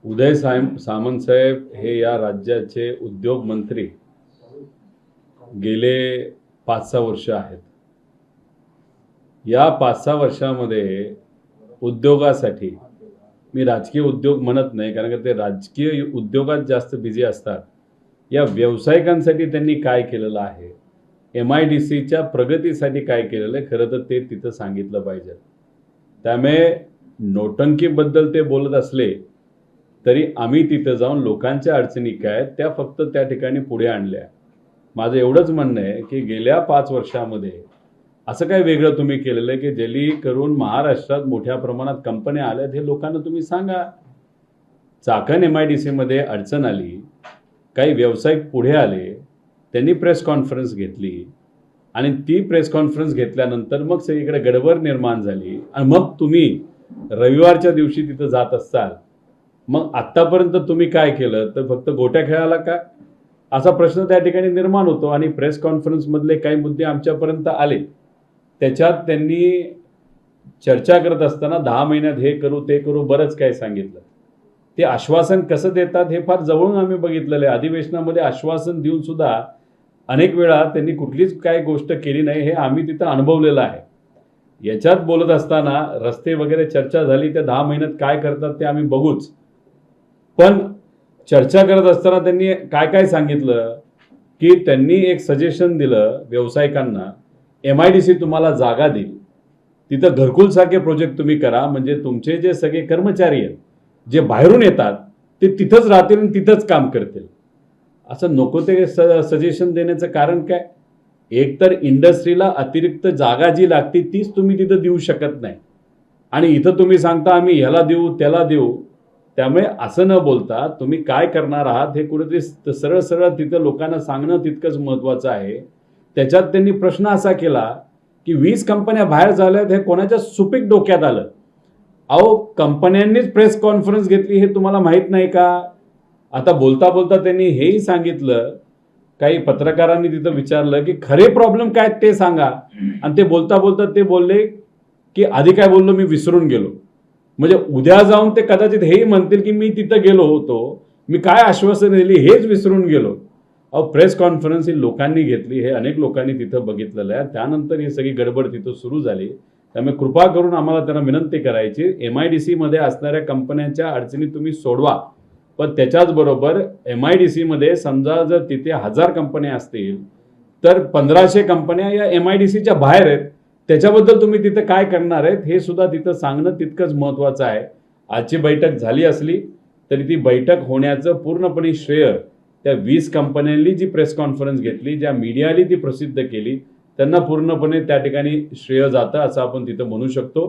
उदय सामंत साहेब हे या राज्याचे उद्योग मंत्री गेले 5-6 वर्ष आहेत. या 5-6 वर्षामध्ये उद्योगासाठी, मी राजकीय उद्योग म्हणत नाही कारण का ते राजकीय उद्योगात जास्त बिझी असतात, या व्यावसायिकांसाठी त्यांनी काय केलेलं आहे, MIDCच्या प्रगतीसाठी काय केलेलं आहे, खरं तर ते तिथं सांगितलं पाहिजे. त्यामुळे नोटंकीबद्दल ते बोलत असले तरी आम्ही तिथं जाऊन लोकांच्या अडचणी काय त्या फक्त त्या ठिकाणी पुढे आणल्या. माझं एवढंच म्हणणं आहे की गेल्या 5 वर्षामध्ये असं काय वेगळं तुम्ही केलेलं आहे की जेली करून महाराष्ट्रात मोठ्या प्रमाणात कंपन्या आल्यात हे लोकांना तुम्ही सांगा. चाकण MIDC मध्ये अडचण आली, काही व्यावसायिक पुढे आले, त्यांनी प्रेस कॉन्फरन्स घेतली आणि ती प्रेस कॉन्फरन्स घेतल्यानंतर मग सगळीकडे गडबड निर्माण झाली आणि मग तुम्ही रविवारच्या दिवशी तिथं जात असाल. मग आत्तापर्यंत तुम्ही काय केलं तर फक्त गोट्या खेळाला का, असा प्रश्न त्या ठिकाणी निर्माण होतो. आणि प्रेस कॉन्फरन्समधले काही मुद्दे आमच्यापर्यंत आले, त्याच्यात त्यांनी चर्चा करत असताना 10 महिन्यात हे करू ते करू बरंच काय सांगितलं. ते आश्वासन कसं देतात हे फार जवळून आम्ही बघितलेलं आहे. अधिवेशनामध्ये आश्वासन देऊन सुद्धा अनेक वेळा त्यांनी कुठलीच काय गोष्ट केली नाही हे आम्ही तिथं अनुभवलेलं आहे. याच्यात बोलत असताना रस्ते वगैरे चर्चा झाली, त्या 10 महिन्यात काय करतात ते आम्ही बघूच. पण चर्चा करत असताना त्यांनी काय काय सांगितलं की त्यांनी एक सजेशन दिलं व्यावसायिकांना, MIDC तुम्हाला जागा देईल, तिथं घरकुलसारखे प्रोजेक्ट तुम्ही करा, म्हणजे तुमचे जे सगळे कर्मचारी आहेत जे बाहेरून येतात ते तिथंच राहतील आणि तिथंच काम करतील. असं नको ते सजेशन देण्याचं कारण काय? एक तर इंडस्ट्रीला अतिरिक्त जागा जी लागते तीच तुम्ही तिथं देऊ शकत नाही आणि इथं तुम्ही सांगता आम्ही ह्याला देऊ त्याला देऊ. त्यामुळे असं न बोलता तुम्ही काय करणार आहात हे कुठेतरी सरळ सरळ तिथं लोकांना सांगणं तितकंच महत्त्वाचं आहे. त्याच्यात त्यांनी प्रश्न असा केला की 20 कंपन्या बाहेर झाल्यात हे कोणाच्या सुपीक डोक्यात आलं. अहो, कंपन्यांनीच प्रेस कॉन्फरन्स घेतली हे तुम्हाला माहीत नाही का? आता बोलता बोलता त्यांनी हेही सांगितलं, काही पत्रकारांनी तिथं विचारलं की खरे प्रॉब्लेम काय ते सांगा, आणि ते बोलता बोलता ते बोलले की आधी काय बोललो मी विसरून गेलो. म्हणजे उद्या जाऊन ते कदाचित हेही म्हणतील की मी तिथं गेलो होतो, मी काय आश्वासन दिली हेच विसरून गेलो. अहो, प्रेस कॉन्फरन्स ही लोकांनी घेतली, हे अनेक लोकांनी तिथं बघितलेलं आहे. त्यानंतर ही सगळी गडबड तिथं सुरू झाली. त्यामुळे कृपा करून आम्हाला त्यांना विनंती करायची, MIDC मध्ये असणाऱ्या कंपन्यांच्या अडचणी तुम्ही सोडवा, पण त्याच्याच बरोबर MIDC मध्ये समजा जर तिथे 1000 कंपन्या असतील तर 1500 कंपन्या या MIDCच्या बाहेर आहेत, त्याच्याबद्दल तुम्ही तिथं काय करणार आहेत हे सुद्धा तिथं सांगणं तितकंच महत्त्वाचं आहे. आजची बैठक झाली असली तरी ती बैठक होण्याचं पूर्णपणे श्रेय त्या 20 कंपन्यांनी जी प्रेस कॉन्फरन्स घेतली, ज्या मीडियाने ती प्रसिद्ध केली, त्यांना पूर्णपणे त्या ठिकाणी श्रेय जातं असं आपण तिथं म्हणू शकतो.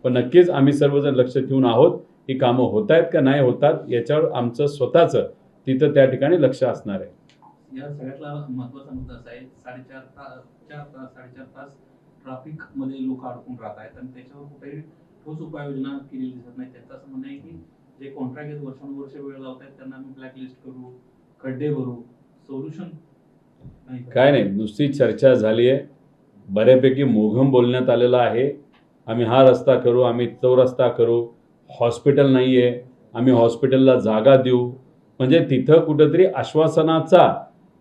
पण नक्कीच आम्ही सर्वजण लक्ष ठेवून आहोत ही कामं होत आहेत का नाही होतात याच्यावर आमचं स्वतःचं तिथं त्या ठिकाणी लक्ष असणार आहे. या सगळ्यातला महत्त्वाचा मुद्दा असा आहे, 4.5 तास ट्रॅफिक मध्ये लोक अडकून राहत आहेत आणि त्याच्यावर कुठेही ठोस उपाययोजना केलेली दिसत नाही. त्यांचं असं म्हणणं आहे की जे कॉन्ट्रॅक्ट घेत वर्षानुवर्ष वेळ लावत आहेत त्यांना आम्ही ब्लॅकलिस्ट करू, खड्डे भरू, सोल्युशन काय नाही, नुसती चर्चा झाली आहे, बऱ्यापैकी मोघम बोलण्यात आलेलं आहे. आम्ही हा रस्ता करू, आम्ही तो रस्ता करू, हॉस्पिटल नाही आहे आम्ही हॉस्पिटलला जागा देऊ, म्हणजे तिथं कुठंतरी आश्वासनाचा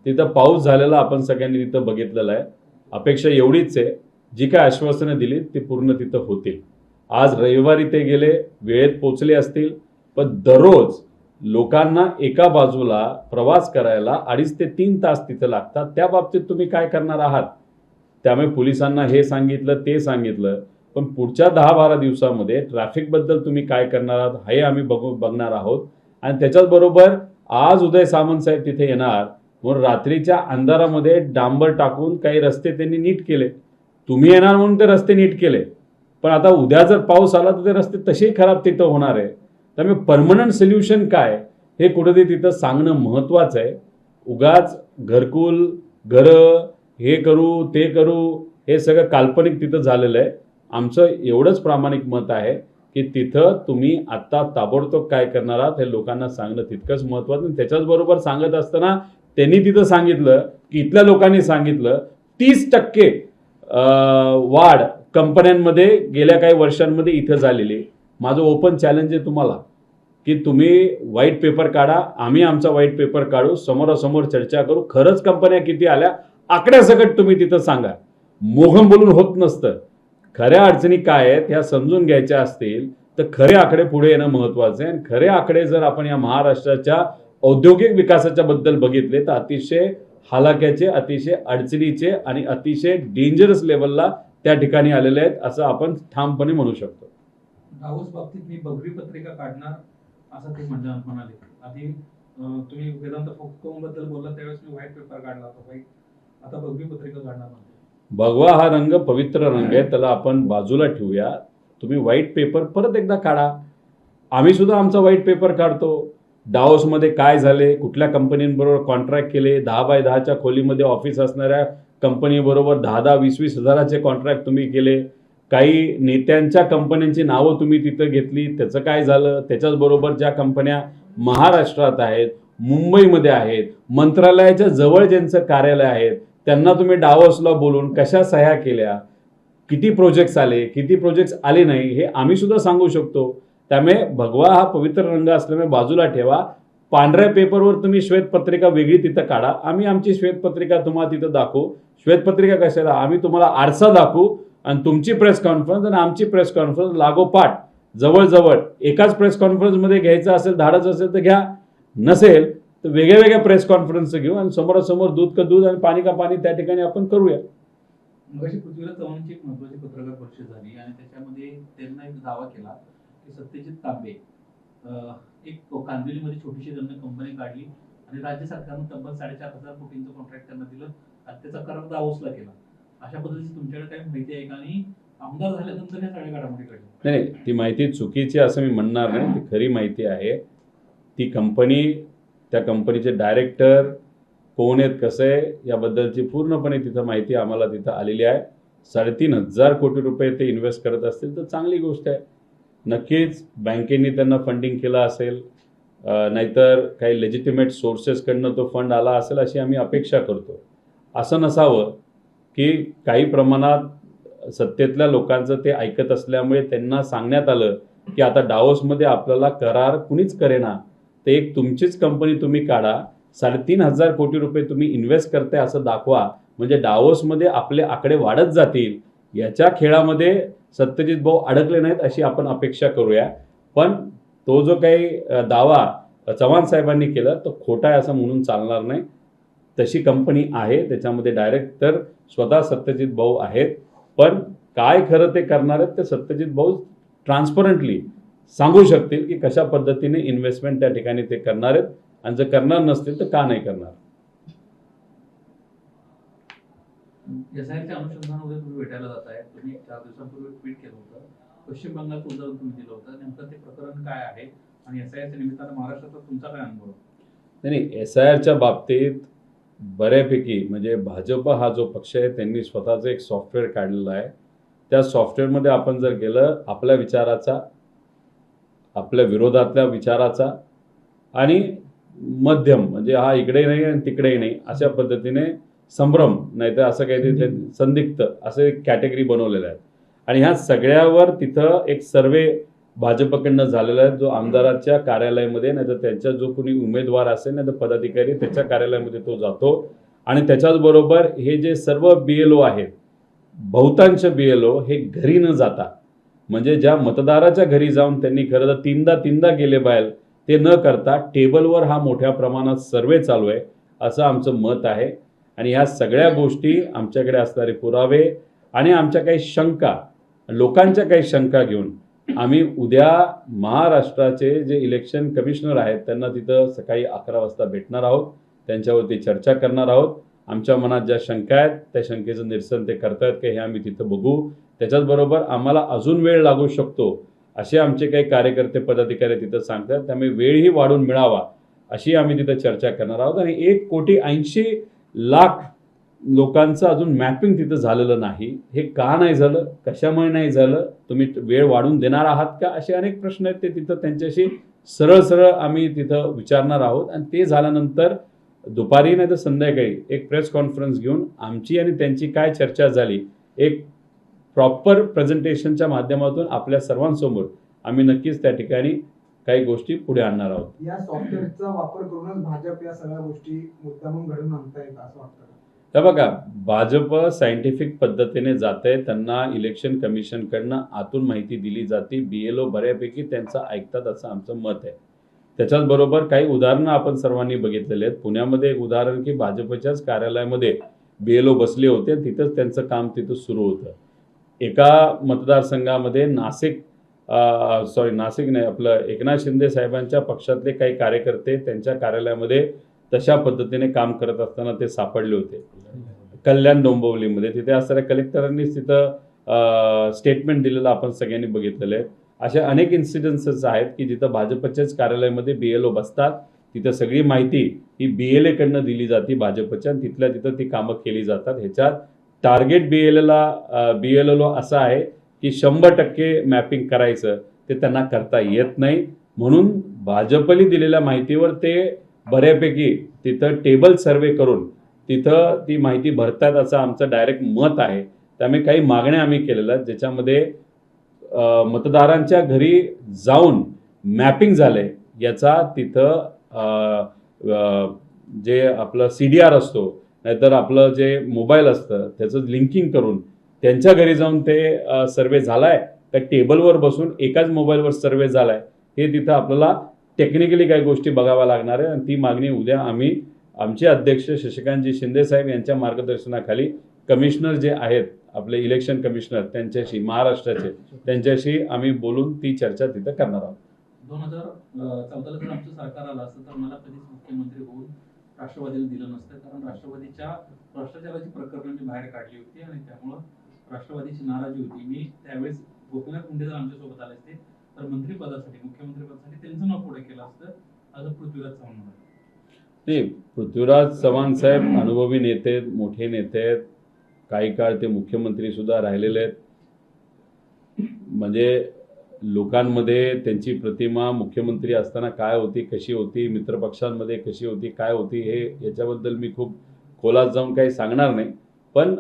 तिथं पाऊस झालेला आपण सगळ्यांनी तिथं बघितलेला आहे. अपेक्षा एवढीच आहे, जी काय आश्वासनं दिली ती पूर्ण तिथं होतील. आज रविवारी ते गेले, वेळेत पोचले असतील, पण दररोज लोकांना एका बाजूला प्रवास करायला 2.5 ते 3 तास तिथं लागतात. त्या बाबतीत तुम्ही काय करणार आहात? त्यामुळे पोलिसांना हे सांगितलं ते सांगितलं, पण पुढच्या 10-12 दिवसामध्ये ट्रॅफिकबद्दल तुम्ही काय करणार आहात हे आम्ही बघणार आहोत. आणि त्याच्याच बरोबर आज उदय सामंत साहेब तिथे येणार म्हणून रात्रीच्या अंधारामध्ये डांबर टाकून काही रस्ते त्यांनी नीट केले. तुम्ही येणार म्हणून ते रस्ते नीट केले, पण आता उद्या जर पाऊस आला तर ते रस्ते तसेही खराब तिथं होणार आहे. त्यामुळे परमनंट सोल्युशन काय हे कुठेतरी तिथं सांगणं महत्त्वाचं आहे. उगाच घरकुल घरं हे करू ते करू हे सगळं काल्पनिक तिथं झालेलं आहे. आमचं एवढंच प्रामाणिक मत आहे की तिथं तुम्ही आत्ता ताबडतोब काय करणार आहात हे लोकांना सांगणं तितकंच महत्त्वाचं. आणि त्याच्याच बरोबर सांगत असताना त्यांनी तिथं सांगितलं की इथल्या लोकांनी सांगितलं 30% वाढ कंपन्यांमध्ये गेल्या काही वर्षांमध्ये इथं झालेली. माझं ओपन चॅलेंज आहे तुम्हाला, की तुम्ही व्हाईट पेपर काढा, आम्ही आमचा व्हाईट पेपर काढू, समोरासमोर चर्चा करू, खरंच कंपन्या किती आल्या आकड्यासकट तुम्ही तिथं सांगा. मोघम बोलून होत नसतं. खऱ्या अडचणी काय आहेत ह्या समजून घ्यायच्या असतील तर खरे आकडे पुढे येणं महत्वाचं आहे. आणि खरे आकडे जर आपण या महाराष्ट्राच्या औद्योगिक विकासाच्या बद्दल बघितले तर अतिशय हालाक्याचे, अतिशय अडचणीचे आणि अतिशय डेंजरस लेवलला त्या ठिकाणी आलेले आहेत असं आपण ठामपणे म्हणू शकतो. दावोस बाबतीत मी भगवी पत्रिका काढणार असं ते म्हणाले. आधी तुम्ही वेदांत फोक्कोम बद्दल बोलला त्यावेळेस मी व्हाईट पेपर काढला होता भाई, आता भगवी पत्रिका काढणार म्हणते. भगवा हा रंग पवित्र रंग आहे, त्याला आपण बाजूला ठेवूया. तुम्ही व्हाईट पेपर परत एकदा काढा. आम्ही सुद्धा आमचा व्हाईट पेपर काढतो. डाओसमध्ये काय झाले, कुठल्या कंपनींबरोबर कॉन्ट्रॅक्ट केले, 10x10च्या खोलीमध्ये ऑफिस असणाऱ्या कंपनीबरोबर 10-10, 20-20 हजाराचे कॉन्ट्रॅक्ट तुम्ही केले. काही नेत्यांच्या कंपन्यांची नावं तुम्ही तिथं घेतली, त्याचं काय झालं. त्याच्याचबरोबर ज्या कंपन्या महाराष्ट्रात आहेत, मुंबईमध्ये आहेत, मंत्रालयाच्या जवळ ज्यांचं कार्यालय आहेत, त्यांना तुम्ही डावोसला बोलून कशा सह्या केल्या, किती प्रोजेक्ट्स आले, किती प्रोजेक्ट्स आले नाही, हे आम्ही सुद्धा सांगू शकतो. त्यामुळे भगवा हा पवित्र रंग असल्यामुळे बाजूला ठेवा. पांढऱ्या पेपरवर तुम्ही श्वेतपत्रिका वेगळी तिथं काढा. आम्ही आमची श्वेतपत्रिका तुम्हाला तिथं दाखवू. श्वेतपत्रिका कशाला, आम्ही तुम्हाला आरसा दाखवू आणि तुमची प्रेस कॉन्फरन्स आणि आमची प्रेस कॉन्फरन्स लागोपाठ जवळजवळ एकाच प्रेस कॉन्फरन्समध्ये घ्यायचं असेल, धाडच असेल तर घ्या, नसेल तर वेगळ्या वेगळ्या प्रेस कॉन्फरन्स घेऊ आणि समोरासमोर दूध का दूध आणि पाणी का पाणी त्या ठिकाणी आपण करूया. मगाशी पृथ्वीराज चव्हाणांची एक महत्वाची पत्रकार परिषद झाली आणि त्याच्यामध्ये त्यांना एक दावा केला की सत्यजित तांबे एक कांदिवलीमध्ये छोटीशी त्यांना कंपनी काढली आणि राज्य सरकारनं तब्बल 4,500 कोटींचं कॉन्ट्रॅक्ट त्यांना दिलं आणि त्याचा करार दावोसला केला. अशा पद्धतीची तुमच्याकडे काही माहिती आहे का? आणि आमदार झाल्यानंतर ह्या सगळ्या घडामोडी घडल्या. नाही, ती माहिती चुकीची असं मी म्हणणार नाही, ती खरी माहिती आहे. ती कंपनी, त्या कंपनीचे डायरेक्टर कोण आहेत, कसं आहे याबद्दलची पूर्णपणे तिथं माहिती आम्हाला तिथं आलेली आहे. 3,500 कोटी रुपये ते इन्व्हेस्ट करत असतील तर चांगली गोष्ट आहे. नक्कीच बँकेने त्यांना फंडिंग केलं असेल, नाहीतर काही लेजिटिमेट सोर्सेसकडनं तो फंड आला असेल अशी आम्ही अपेक्षा करतो. असं नसावं की काही प्रमाणात सत्तेतल्या लोकांचं ते ऐकत असल्यामुळे त्यांना सांगण्यात आलं की आता डावोसमध्ये आपल्याला करार कुणीच करेना, ते एक तुमचीच कंपनी तुम्ही काढा, 3,500 कोटी रुपये तुम्ही इन्व्हेस्ट करताय असं दाखवा, म्हणजे डावोसमध्ये आपले आकडे वाढत जातील. याच्या खेळामध्ये सत्यजित भाऊ अडकले नाहीत अशी आपण अपेक्षा करूया. पण तो जो काही दावा चव्हाण साहेबांनी केला तो खोटा आहे असं म्हणून चालणार नाही. तशी कंपनी आहे, त्याच्यामध्ये डायरेक्टर स्वतः सत्यजित भाऊ आहेत. पण काय खरं ते करणार आहेत ते सत्यजित भाऊ ट्रान्सपरंटली सांगू शकतील की कशा पद्धतीने इन्व्हेस्टमेंट त्या ठिकाणी ते करणार आहेत आणि जर करणार नसतील तर का नाही करणार. एसआयच्या अनुषंगाने तुम्ही भेटायला जात आहे. तुम्ही 4 दिवसांपूर्वी ट्विट केलं होतं, पश्चिम बंगालचं उदाहरण तुम्ही दिलं होतं. नेमकं ते प्रकरण काय आहे आणि एसआयच्या निमित्तानं महाराष्ट्राचा तुमचा काय अनुभव? नाही, एसआयआरच्या बाबतीत बऱ्यापैकी म्हणजे भाजप हा जो पक्ष आहे त्यांनी स्वतःचं एक सॉफ्टवेअर काढलेलं आहे. त्या सॉफ्टवेअरमध्ये आपण जर गेलं, आपल्या विचाराचा, आपल्या विरोधातल्या विचाराचा आणि मध्यम म्हणजे हा इकडेही नाही आणि तिकडेही नाही अशा पद्धतीने संभ्रम, नाहीतर असं काहीतरी संदिग्ध असं एक कॅटेगरी बनवलेलं आहे. आणि ह्या सगळ्यावर तिथं एक सर्वे भाजपकडनं झालेला आहे, जो आमदाराच्या कार्यालयामध्ये नाही तर त्यांचा जो कोणी उमेदवार असेल नाही तर पदाधिकारी त्याच्या कार्यालयामध्ये तो जातो. आणि त्याच्याचबरोबर हे जे सर्व BLO आहेत, बहुतांश BLO हे घरी न जाता म्हणजे ज्या मतदाराच्या घरी जाऊन त्यांनी खरं तर तीनदा गेले बाहेर, ते न करता टेबलवर हा मोठ्या प्रमाणात सर्वे चालू आहे असं आमचं मत आहे. आणि ह्या सगळ्या गोष्टी, आमच्याकडे असणारे पुरावे आणि आमच्या काही शंका, लोकांच्या काही शंका घेऊन आम्ही उद्या महाराष्ट्राचे जे इलेक्शन कमिशनर आहेत त्यांना तिथं सकाळी 11 वाजता भेटणार आहोत, त्यांच्यावरती चर्चा करणार आहोत. आमच्या मनात ज्या शंका आहेत त्या शंकेचं निरसन ते करतायत का हे आम्ही तिथं बघू. त्याच्याचबरोबर आम्हाला अजून वेळ लागू शकतो असे आमचे काही कार्यकर्ते पदाधिकारी तिथं सांगतात, त्यामुळे वेळही वाढून मिळावा अशी आम्ही तिथं चर्चा करणार आहोत. आणि 1,80,00,000 लोकांचं अजून मॅपिंग तिथं झालेलं नाही. हे का नाही झालं, कशामुळे नाही झालं, तुम्ही वेळ वाढून देणार आहात का, असे अनेक प्रश्न आहेत. ते तिथं त्यांच्याशी सरळ आम्ही तिथं विचारणार आहोत. आणि ते झाल्यानंतर दुपारी नाही तर संध्याकाळी एक प्रेस कॉन्फरन्स घेऊन आमची आणि त्यांची काय चर्चा झाली एक प्रॉपर प्रेझेंटेशनच्या माध्यमातून आपल्या सर्वांसमोर आम्ही नक्कीच त्या ठिकाणी काही गोष्टी पुढे आणणार आहोत. या सॉफ्टवेअरचा वापर करूनच भाजप या सगळ्या गोष्टी मुद्दामून घडवून आणताय का असं वाटतं? तर बघा, भाजप सायंटिफिक पद्धतीने जात आहे. त्यांना इलेक्शन कमिशनकडनं आतून माहिती दिली जाते. BLO बऱ्यापैकी त्यांचं ऐकतात असं आमचं मत आहे. त्याच्याच बरोबर काही उदाहरणं आपण सर्वांनी बघितलेले आहेत. पुण्यामध्ये एक उदाहरण की भाजपच्याच कार्यालयामध्ये BLO बसले होते आणि तिथंच त्यांचं काम तिथं सुरू होतं. एका मतदारसंघामध्ये नाशिक नाही, आपलं एकनाथ शिंदे साहेबांच्या पक्षातले काही कार्यकर्ते त्यांच्या कार्यालयामध्ये तशा पद्धतीने काम करत असताना ते सापडले होते. कल्याण डोंबिवलीमध्ये तिथे असणाऱ्या कलेक्टरांनीच तिथं स्टेटमेंट दिलेलं आपण सगळ्यांनी बघितलेलं आहे. अशा अनेक इन्सिडेन्सेस आहेत की जिथं भाजपच्याच कार्यालयामध्ये BLO बसतात. तिथं सगळी माहिती ही BLA कडनं दिली जाते भाजपच्या आणि तिथल्या तिथं ती कामं केली जातात. ह्याच्यात टार्गेट BLO असं आहे की 100% मॅपिंग करायचं ते त्यांना करता येत नाही. म्हणून भाजपने दिलेल्या माहितीवर ते बऱ्यापैकी तिथं टेबल सर्वे करून तिथं ती माहिती भरतात असं आमचं डायरेक्ट मत आहे. त्यामुळे काही मागण्या आम्ही केलेल्या आहेत ज्याच्यामध्ये मतदारांच्या घरी जाऊन मॅपिंग झालंय याचा तिथं जे आपलं CDR असतो नाहीतर आपलं जे मोबाईल असतं त्याचं लिंकिंग करून त्यांच्या घरी जाऊन ते सर्वे झालाय का टेबलवर बसून एकाच मोबाईलवर सर्वे झालाय हे तिथं आपल्याला टेक्निकली काही गोष्टी बघाव्या लागणार आहे. आणि ती मागणी उद्या आम्ही आमचे अध्यक्ष शशिकांतजी शिंदे साहेब यांच्या मार्गदर्शनाखाली कमिशनर जे आहेत आपले इलेक्शन कमिशनर त्यांच्याशी महाराष्ट्राचे त्यांच्याशी आम्ही बोलून ती चर्चा तिथं करणार आहोत. 2014ला जर आमचं सरकार आलं असतं तर मला कधीच मुख्यमंत्री होऊन राष्ट्रवादीला दिलं नसतं, कारण राष्ट्रवादीच्या भ्रष्टाचाराची प्रकरणं मी बाहेर काढली होती आणि त्यामुळं राष्ट्रवादीची नाराजी होती. मी त्यावेळेस गोपीनाथ मुंडे जर आमच्यासोबत आले असते तर मंत्रिपदासाठी मुख्यमंत्रीपदासाठी त्यांचं नाव पुढे केलं असतं असं पृथ्वीराज चव्हाण म्हणाले. नाही, पृथ्वीराज चव्हाण साहेब अनुभवी नेते आहेत, मोठे नेते आहेत. काही काळ ते मुख्यमंत्री सुद्धा राहिलेले आहेत. म्हणजे लोकांमध्ये त्यांची प्रतिमा मुख्यमंत्री असताना काय होती, कशी होती, मित्रपक्षांमध्ये कशी होती, काय होती, हे याच्याबद्दल मी खूप खोलात जाऊन काही सांगणार नाही. पण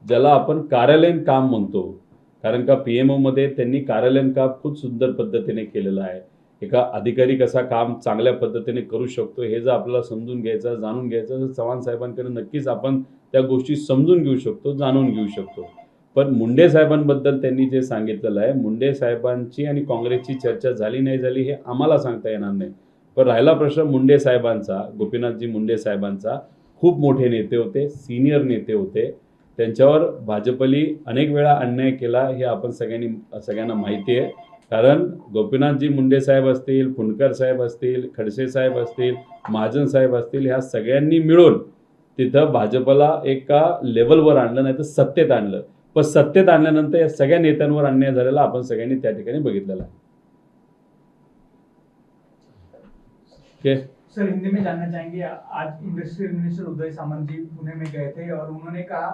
ज्याला आपण कार्यालयीन काम म्हणतो, कारण का PMO मध्ये त्यांनी कार्यालयीन काम खूप सुंदर पद्धतीने केलेलं आहे. एका अधिकारी कसा काम चांगल्या पद्धतीने करू शकतो हे जर आपल्याला समजून घ्यायचं, जाणून घ्यायचं तर चव्हाण साहेबांकडे नक्कीच आपण त्या गोष्टी समजून घेऊ शकतो, जाणून घेऊ शकतो. पण मुंडे साहेबांबद्दल त्यांनी जे सांगितलेलं आहे, मुंडे साहेबांची आणि काँग्रेसची चर्चा झाली नाही झाली हे आम्हाला सांगता येणार नाही. पण राहिला प्रश्न मुंडे साहेबांचा, गोपीनाथजी मुंडे साहेबांचा, खूप मोठे नेते होते, सिनियर नेते होते. त्यांच्यावर भाजपली अनेक वेळा अन्याय केला हे आपण सगळ्यांना माहिती आहे. कारण गोपीनाथजी मुंडे साहेब असतील, फुंडकर साहेब असतील, खडसे साहेब असतील, महाजन साहेब असतील, ह्या सगळ्यांनी मिळून तिथं भाजपला एका लेवलवर आणलं, नाही तर सत्तेत आणलं. पण सत्तेत आणल्यानंतर या सगळ्या नेत्यांवर अन्याय झालेला आपण सगळ्यांनी त्या ठिकाणी बघितलेला आहे. सर, हिंदी में जानना चाहेंगे, आज इंडस्ट्रियल मिनिस्टर उदय सामंत जी पुणे में गए थे और उन्होंने कहा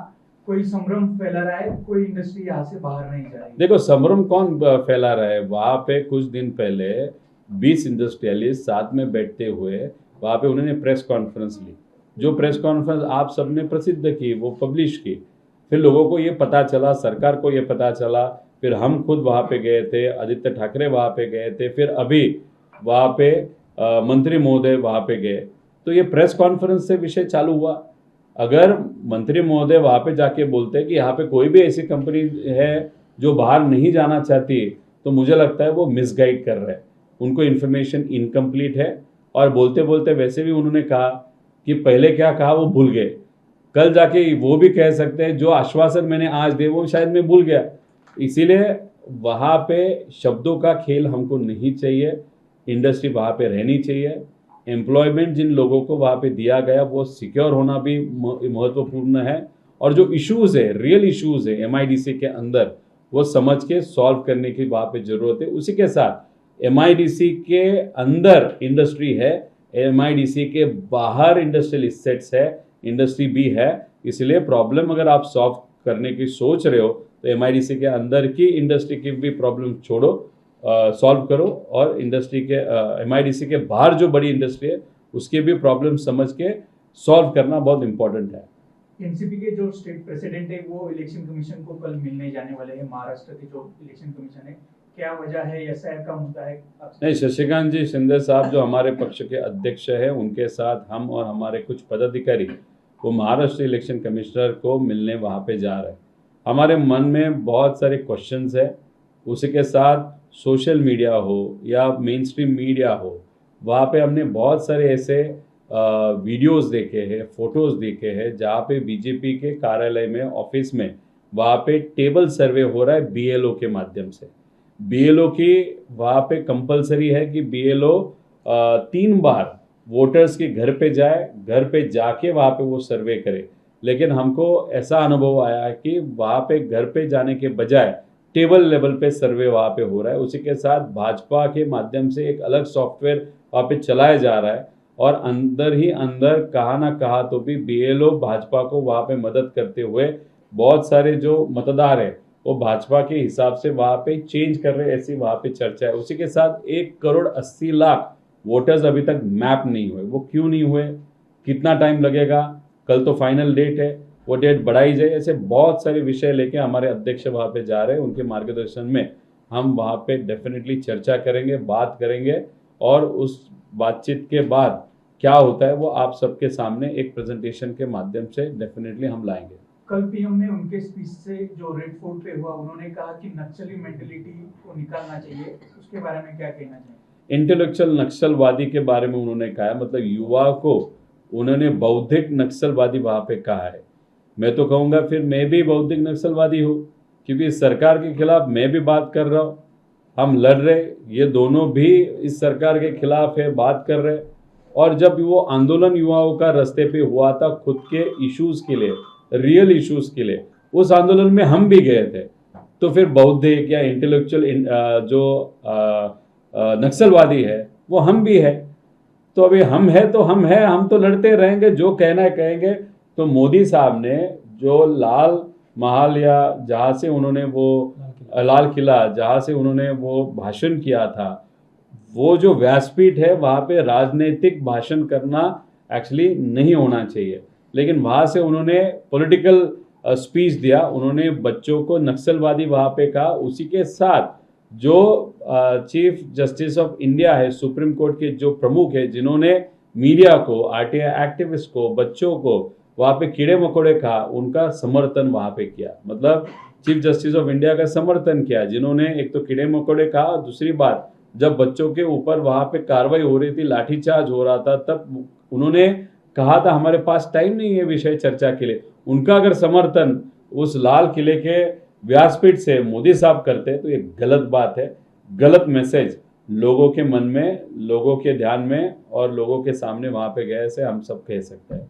कोई संभ्रम फैला रहा है, कोई इंडस्ट्री यहाँ से बाहर नहीं जा रही। देखो, संभ्रम कौन फैला रहा है? वहाँ पे कुछ दिन पहले 20 इंडस्ट्रियलिस्ट साथ में बैठते हुए वहाँ पे उन्होंने प्रेस कॉन्फ्रेंस ली। जो प्रेस कॉन्फ्रेंस आप सबने प्रसिद्ध की, वो पब्लिश की। फिर लोगों को ये पता चला, सरकार को ये पता चला, फिर हम खुद वहाँ पे गए थे, आदित्य ठाकरे वहाँ पे गए थे, फिर अभी वहाँ पे मंत्री महोदय वहाँ पे गए। तो ये प्रेस कॉन्फ्रेंस से विषय चालू हुआ। अगर मंत्री महोदय वहाँ पे जाके बोलते हैं कि यहाँ पे कोई भी ऐसी कंपनी है जो बाहर नहीं जाना चाहती, तो मुझे लगता है वो मिसगाइड कर रहे हैं, उनको इन्फॉर्मेशन इनकम्प्लीट है। और बोलते बोलते वैसे भी उन्होंने कहा कि पहले क्या कहा वो भूल गए। कल जाके वो भी कह सकते हैं जो आश्वासन मैंने आज दिए वो शायद मैं भूल गया। इसीलिए वहाँ पे शब्दों का खेल हमको नहीं चाहिए। इंडस्ट्री वहाँ पे रहनी चाहिए। एम्प्लॉयमेंट जिन लोगों को वहाँ पे दिया गया वो सिक्योर होना भी महत्वपूर्ण है। और जो इश्यूज़ है, रियल इश्यूज़ है MIDC के अंदर, वो समझ के सॉल्व करने की वहाँ पे ज़रूरत है। उसी के साथ MIDC के अंदर इंडस्ट्री है, MIDC के बाहर इंडस्ट्रियल इस्टेट्स है, इंडस्ट्री भी है। इसलिए प्रॉब्लम अगर आप सॉल्व करने की सोच रहे हो तो MIDC के अंदर की इंडस्ट्री की भी प्रॉब्लम छोड़ो, सॉल्व करो, और इंडस्ट्री के MIDC के बाहर जो बड़ी इंडस्ट्री है उसके भी प्रॉब्लम समझ के सॉल्व करना बहुत इंपॉर्टेंट है। एनसीपी के जो स्टेट प्रेसिडेंट है वो इलेक्शन कमीशन को कल मिलने जाने वाले हैं, महाराष्ट्र के जो इलेक्शन कमीशन है, क्या वजह है, एसआईआर का मुद्दा है? नहीं, शशिकांत जी शिंदे साहब जो हमारे पक्ष के अध्यक्ष हैं, उनके साथ हम और हमारे कुछ पदाधिकारी वो महाराष्ट्र इलेक्शन कमिश्नर को मिलने वहाँ पे जा रहे हैं। हमारे मन में बहुत सारे क्वेश्चंस है, उसी के साथ सोशल मीडिया हो या मेन स्ट्रीम मीडिया हो, वहाँ पे हमने बहुत सारे ऐसे वीडियोस देखे हैं, फोटोज़ देखे हैं जहाँ पे बीजेपी के कार्यालय में, ऑफिस में, वहाँ पे टेबल सर्वे हो रहा है बीएलओ के माध्यम से। बीएलओ की वहाँ पे कंपलसरी है कि बीएलओ 3 बार वोटर्स के घर पे जाए, घर पे जाके वहाँ पे वो सर्वे करे। लेकिन हमको ऐसा अनुभव आया है कि वहाँ पे घर पे जाने के बजाय टेबल लेवल पे सर्वे वहाँ पे हो रहा है। उसी के साथ भाजपा के माध्यम से एक अलग सॉफ्टवेयर वहाँ पे चलाया जा रहा है और अंदर ही अंदर कहाँ ना कहाँ तो भी बीएलओ भाजपा को वहाँ पे मदद करते हुए बहुत सारे जो मतदार हैं वो भाजपा के हिसाब से वहाँ पे चेंज कर रहे हैं, ऐसी वहाँ पे चर्चा है। उसी के साथ 1,80,00,000 वोटर्स अभी तक मैप नहीं हुए। वो क्यों नहीं हुए, कितना टाइम लगेगा, कल तो फाइनल डेट है, वो डेट बढ़ाई जाए, ऐसे बहुत सारे विषय लेके हमारे अध्यक्ष वहाँ पे जा रहे हैं। उनके मार्गदर्शन में हम वहाँ पे डेफिनेटली चर्चा करेंगे, बात करेंगे और उस बातचीत के बाद क्या होता है वो आप सबके सामने एक प्रेजेंटेशन के माध्यम से डेफिनेटली हम लाएंगे। कल पीएम ने उनके स्पीच से जो रेड फोर्ट पे हुआ, उन्होंने कहा कि नक्सली मेंटेलिटी को निकालना चाहिए, उसके बारे में क्या कहना चाहिए? इंटेलेक्चुअल नक्सलवादी के बारे में उन्होंने कहा, मतलब युवा को उन्होंने बौद्धिक नक्सलवादी वहाँ पे कहा है। मैं तो कहूँगा फिर मैं भी बौद्धिक नक्सलवादी हूँ, क्योंकि इस सरकार के खिलाफ मैं भी बात कर रहा हूँ, हम लड़ रहे, ये दोनों भी इस सरकार के खिलाफ है, बात कर रहे। और जब वो आंदोलन युवाओं का रास्ते पे हुआ था खुद के इश्यूज़ के लिए, रियल इश्यूज़ के लिए, उस आंदोलन में हम भी गए थे। तो फिर बौद्धिक या इंटेलेक्चुअल जो नक्सलवादी है वो हम भी है। तो अभी हम है तो हम है, हम तो लड़ते रहेंगे, जो कहना है कहेंगे। तो मोदी साहब ने जो लाल महल या जहाँ से उन्होंने वो लाल किला जहाँ से उन्होंने वो भाषण किया था, वो जो व्यासपीठ है वहाँ पे राजनीतिक भाषण करना एक्चुअली नहीं होना चाहिए, लेकिन वहाँ से उन्होंने पॉलिटिकल स्पीच दिया, उन्होंने बच्चों को नक्सलवादी वहाँ पे कहा। उसी के साथ जो चीफ जस्टिस ऑफ इंडिया है, सुप्रीम कोर्ट के जो प्रमुख है, जिन्होंने मीडिया को, आरटीआई एक्टिविस्ट को, बच्चों को वहाँ पे कीड़े मकोड़े कहा, उनका समर्थन वहाँ पे किया। मतलब चीफ जस्टिस ऑफ इंडिया का समर्थन किया, जिन्होंने एक तो कीड़े मकोड़े कहा, दूसरी बात जब बच्चों के ऊपर वहाँ पे कार्रवाई हो रही थी, लाठीचार्ज हो रहा था, तब उन्होंने कहा था हमारे पास टाइम नहीं है विषय चर्चा के लिए। उनका अगर समर्थन उस लाल किले के व्यासपीठ से मोदी साहब करते तो ये गलत बात है, गलत मैसेज लोगों के मन में, लोगों के ध्यान में और लोगों के सामने वहाँ पे गए से हम सब कह सकते हैं।